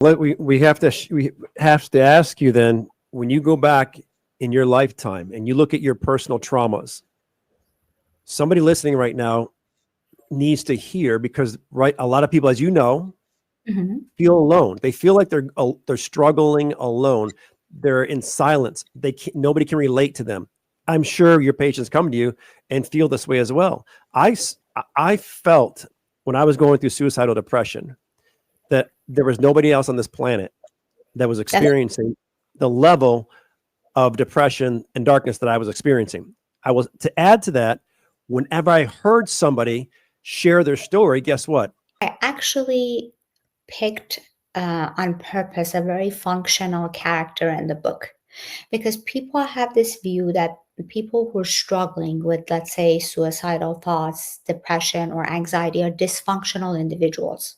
We have to ask you then, when you go back in your lifetime and you look at your personal traumas, somebody listening right now needs to hear, because a lot of people, as you know, Mhm. feel alone. They feel like they're struggling alone. They're in silence. Nobody can relate to them. I'm sure your patients come to you and feel this way as well. I felt when I was going through suicidal depression that there was nobody else on this planet that was That experiencing the level of depression and darkness that I was experiencing. To add to that, whenever I heard somebody share their story, guess what? I actually picked on purpose a very functional character in the book, because people have this view that people who are struggling with, let's say, suicidal thoughts, depression, or anxiety are dysfunctional individuals,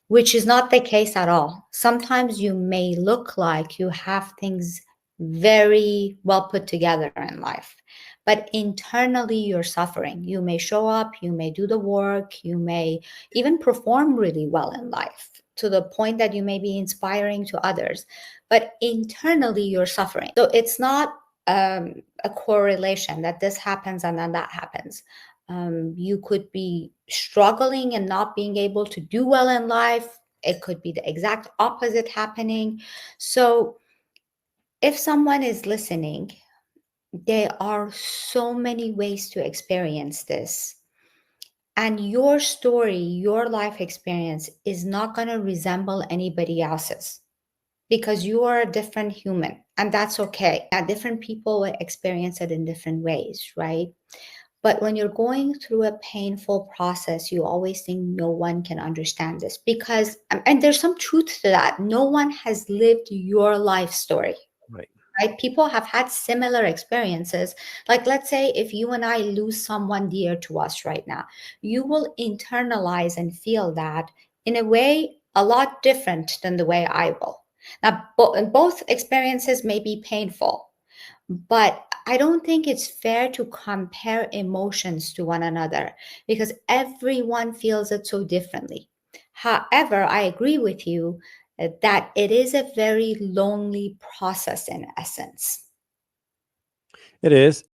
which is not the case at all. Sometimes you may look like you have things very well put together in life, but internally you're suffering. You may show up, you may do the work, you may even perform really well in life to the point that you may be inspiring to others, but internally you're suffering. So it's not a correlation that this happens and then that happens. You could be struggling and not being able to do well in life. It could be the exact opposite happening. So, if someone is listening, there are so many ways to experience this. And your story, your life experience is not going to resemble anybody else's, because you are a different human, and that's okay. Different people will experience it in different ways, right? But when you're going through a painful process, you always think no one can understand this, because, and there's some truth to that. No one has lived your life story, Right. right? People have had similar experiences. Like, let's say if you and I lose someone dear to us right now, you will internalize and feel that in a way a lot different than the way I will. Now, both experiences may be painful, but I don't think it's fair to compare emotions to one another, because everyone feels it so differently. However, I agree with you that it is a very lonely process in essence. It is.